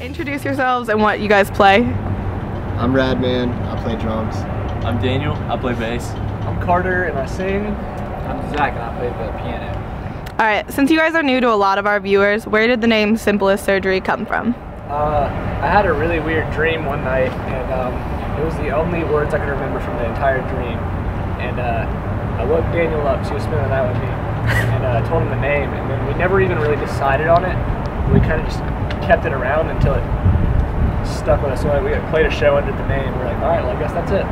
Introduce yourselves and what you guys play. I'm Radman, I play drums. I'm Daniel, I play bass. I'm Carter and I sing. I'm Zach and I play the piano. Alright, since you guys are new to a lot of our viewers, where did the name Simplest Surgery come from? I had a really weird dream one night, and it was the only words I could remember from the entire dream. And I woke Daniel up, she was spending the night with me, and I told him the name, and then we never even really decided on it. We kind of just kept it around until it stuck with us. So we played a show under the name. We're like, all right, well, I guess that's it. So,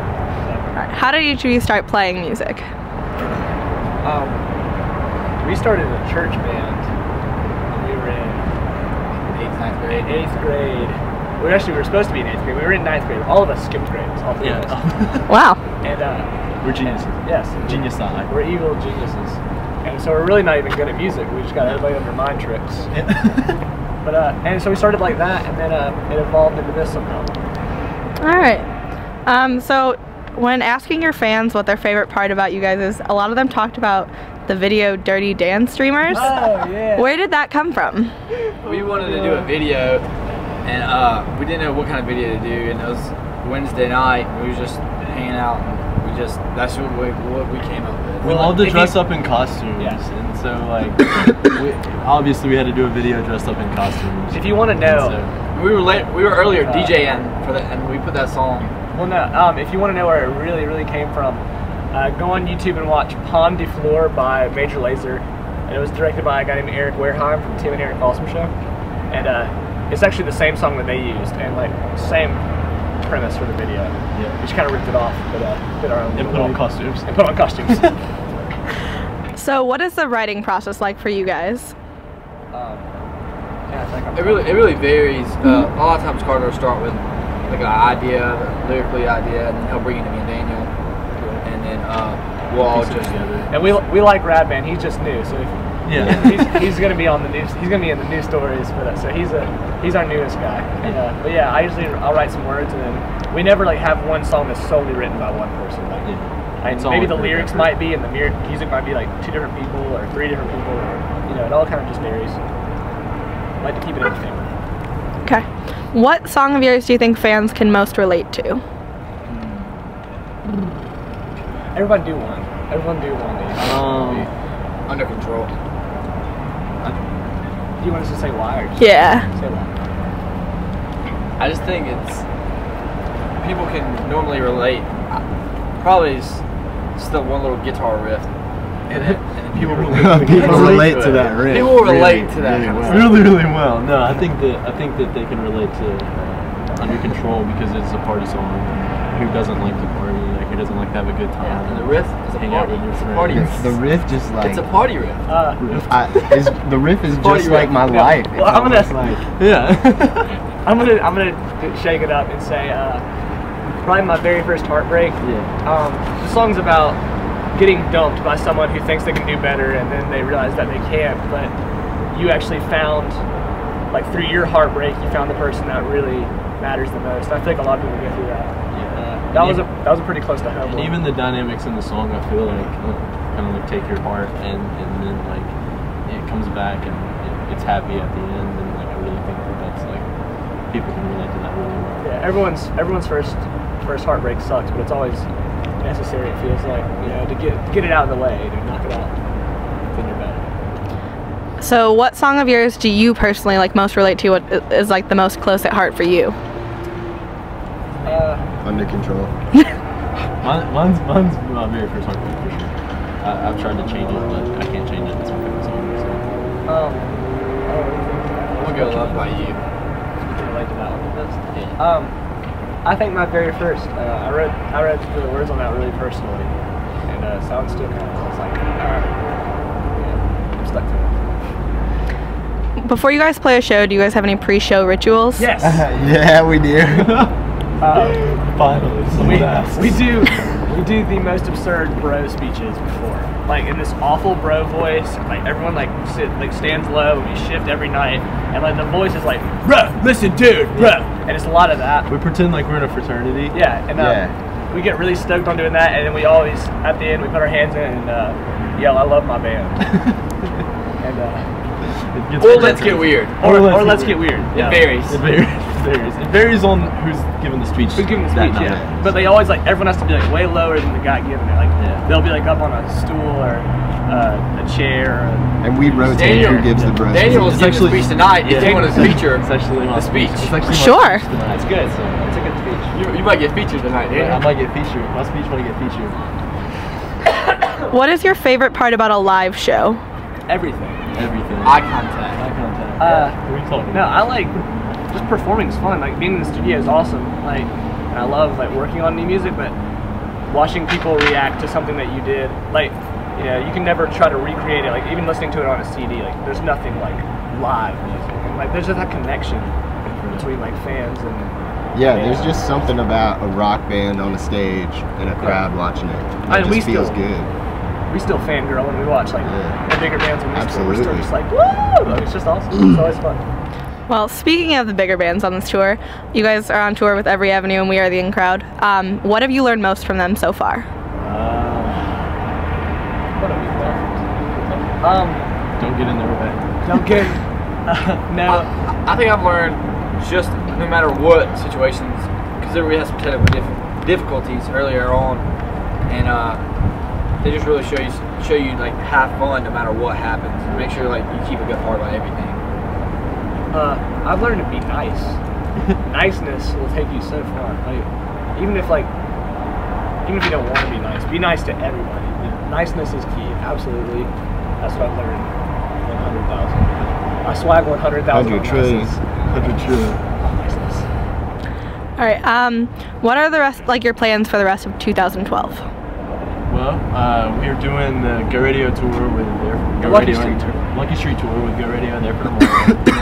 Alright, how did each of you start playing music? we started a church band when we were in 8th grade. We were supposed to be in 8th grade. We were in 9th grade. All of us skipped grades. All three of us. Wow. And We're geniuses. yes. Genius side. We're evil geniuses. And so we're really not even good at music. We just got everybody under mind tricks. But and so we started like that, and then it evolved into this somehow. Alright. So when asking your fans what their favorite part about you guys is, a lot of them talked about the video Dirty Dance streamers. Oh yeah. Where did that come from? We wanted to do a video and we didn't know what kind of video to do, and it was Wednesday night. We were just hanging out and that's what we came up with. We love to dress up in costumes, Yes. and so like obviously we had to do a video dressed up in costumes. If you want to know, We were earlier DJing for that, and we put that song. well, no. If you want to know where it really came from, go on YouTube and watch Pond de Fleur by Major Lazer. And it was directed by a guy named Eric Wareheim from Tim and Eric Awesome Show. And it's actually the same song that they used, and like same premise for the video. Yeah. We just kind of ripped it off, but did our own. And put on costumes. And put on costumes. So what is the writing process like for you guys? Yeah, I think I'm It really varies. A lot of times Carter will start with like an idea, lyrically idea, and then he'll bring it to me and Daniel, and then we'll all Piece it just together. And we like Radman. He's just new, so he's gonna be on the news. He's gonna be in the news stories for that. So he's our newest guy. And, but yeah, I'll write some words, and then we never like have one song that's solely written by one person. Like, It's maybe always the pretty lyrics different. might be, and the music might be like 2 different people or 3 different people, or it all kind of just varies. I like to keep it entertaining. Okay. What song of yours do you think fans can most relate to? Everyone do one. Everyone do one. Under Control. Do you want us to say why? Or just Yeah. say why? I just think it's people can normally relate. Probably still one little guitar riff, and then people People relate to that riff. People relate to that kind of stuff. Really well. No, I think that they can relate to Under Control because it's a party song. Who doesn't like to party? Like, who doesn't like to have a good time? And the riff is a Hang out party. with your It's a friends. party riff. The riff just like It's a party riff. the riff is Party just like riff. my life. Well, I'm gonna Yeah. I'm gonna shake it up and say probably my very first heartbreak. Yeah. The song's about getting dumped by someone who thinks they can do better, and then they realize that they can't. But you actually found, like through your heartbreak, you found the person that really matters the most. I feel like a lot of people go through that. That was a pretty close to home. And even the dynamics in the song, I feel like kind of like take your heart and then like it comes back and it's happy at the end, and like I really think that's like people can relate to that really well. Yeah, everyone's first heartbreak sucks, but it's always necessary. It feels like to get it out of the way, to knock it out, then you're better. So what song of yours do you personally like most relate to? What is like the most close at heart for you? Under Control. Mine's my very first heartbreak for sure. I've tried to change it, but I can't change it. It's my favorite song. So. I'm gonna go Loved by You. Relate to that one. I think my very first. I read the words on that really personally, and sounds still kind of. I was like, I'm stuck to it. Before you guys play a show, do you guys have any pre-show rituals? Yes. Yeah, we do. Finally, we do the most absurd bro speeches before, like in this awful bro voice. Like everyone stands low, and we shift every night, and like the voice is like, bro, listen, dude, bro, and it's a lot of that. We pretend like we're in a fraternity. Yeah, and we get really stoked on doing that, and then we always at the end we put our hands in and yell, "I love my band." And or let's get weird. Or let's get weird. Yeah. It varies. It varies on who's giving the speech. Who's giving the speech? that Yeah. night. But they always like everyone has to be like way lower than the guy giving it. Like they'll be like up on a stool or a chair. And we rotate who gives the brush. Daniel was giving the speech tonight. If you want to feature It's actually the speech. Sure. That's good. It's a good speech. You might get featured tonight, Daniel. I might get featured. My speech might get featured. What is your favorite part about a live show? Everything. Everything. Eye contact. Eye contact. Uh, What are we talking No, about? I like just performing is fun. Like being in the studio is awesome. Like and I love like working on new music, but watching people react to something that you did, like you can never try to recreate it. Like even listening to it on a CD, like there's nothing like live music. And, like there's just that connection between like fans and Yeah, there's just something about a rock band on a stage and a crowd watching it. It And we just feels still- good. we still fangirl when we watch like Yeah. the bigger bands on this tour. We're still Absolutely. just like woo! Like, it's just awesome. It's always fun. Well, speaking of the bigger bands on this tour, you guys are on tour with Every Avenue and We Are the In Crowd. What have you learned most from them so far? What have we learned? Don't get in their way. Don't get no. I think I've learned just no matter what situations, because we had some technical difficulties earlier on, and they just really show you like have fun no matter what happens. Make sure like you keep a good heart about everything. I've learned to be nice. Niceness will take you so far. Like even if you don't want to be nice to everybody. Niceness is key. Absolutely. That's what I've learned. 100,000. I swag 100,000. 100 trillion. 100 trillion. Niceness. All right. What are the rest, like your plans for the rest of 2012? Well, we're doing the Go Radio tour with Go Lucky Radio Street tour. Lucky Street tour with Go Radio there for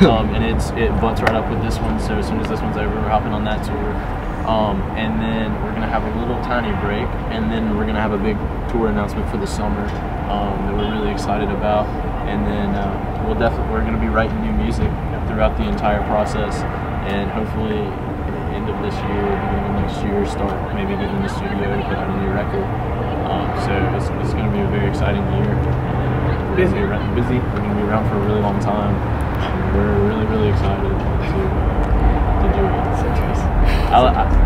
tomorrow. And it butts right up with this one. So as soon as this one's over, we're hopping on that tour. And then we're gonna have a little tiny break, and then we're gonna have a big tour announcement for the summer that we're really excited about. And then we're gonna be writing new music throughout the entire process, and hopefully at the end of this year, beginning of next year, start maybe getting in the studio to put out a new record. So it's gonna be a very exciting year. We're gonna be busy. We're gonna be around for a really long time. And we're really excited to do it.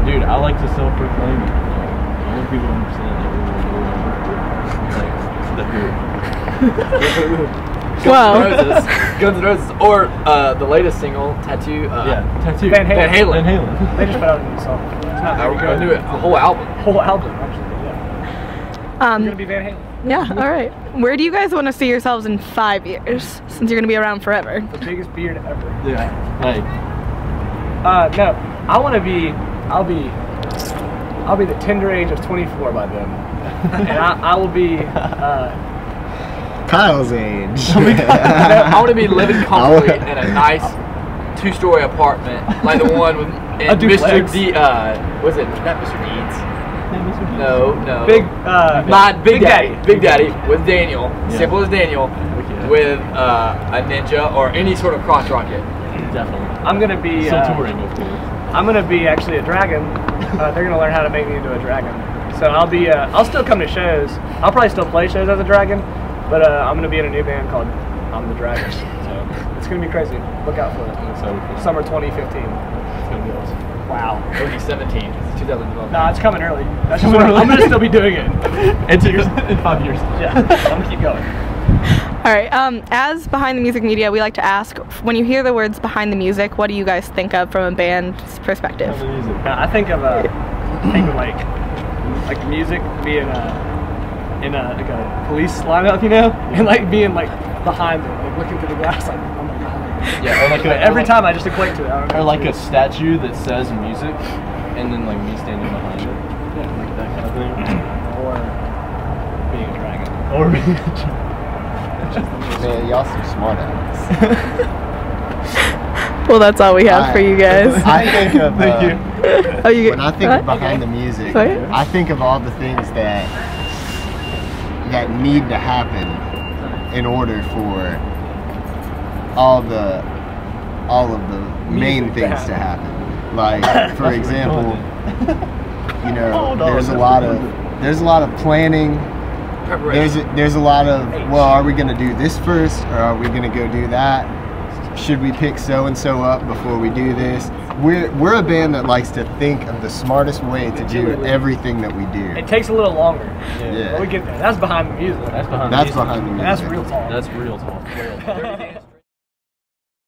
Dude, I like to self-proclaim it. I want people to understand that we're like the Who. Wow. Guns N' Roses, or the latest single, Tattoo. Tattoo. Van Halen. Van Halen. They just put out a new song. It's not very We're good. gonna do it, a whole album. Whole album, actually. Yeah. We're gonna be Van Halen. Yeah. All right. Where do you guys want to see yourselves in 5 years, since you're gonna be around forever? The biggest beard ever. Yeah. Like, No, I want to be. I'll be the tender age of 24 by then, and I will be. Kyle's age. I want to be living comfortably in a nice 2-story apartment, like the one with A duplex. Mr. D. Was it not Mr. Deeds? No. Big Big Daddy. Big Daddy with Daniel, Yeah. simple as Daniel, Okay. with a ninja or any sort of crotch rocket. definitely. I'm gonna be. Still touring, of course. I'm gonna be actually a dragon. They're gonna learn how to make me into a dragon. So I'll be. I'll still come to shows. I'll probably still play shows as a dragon, but I'm gonna be in a new band called I'm the Dragon. So it's gonna be crazy. Look out for it. Summer 2015. It's gonna be awesome. Wow. 2017. It's 2012. Nah, it's coming early. That's just what I'm gonna still be doing it. In 5 years. Yeah, I'm gonna keep going. All right. As Behind the Music Media, we like to ask, when you hear the words behind the music, what do you guys think of from a band's perspective? I think of like music being in a like a police lineup, and like being like behind them, like looking through the glass, like oh my god. Yeah, or like Every time I just equate to it. I don't know. Or like a statue that says music, and then like me standing behind it. Yeah. Like that kind of thing. Or being a dragon. Or being a Man, y'all some smart ass. Well, that's all we have for you guys. I think of Thank you. Oh, you when I think of behind the music, Sorry? I think of all the things that need to happen in order for all of the main Music to things to happen. Like, for example, you know, there's a lot of planning. There's a lot of, well, are we gonna do this first, or are we gonna go do that? Should we pick so and so up before we do this? We're a band that likes to think of the smartest way to do everything that we do. It takes a little longer. Yeah. But we get there. That's behind the music. That's behind the music. That's behind the music. That's real talk. That's real talk.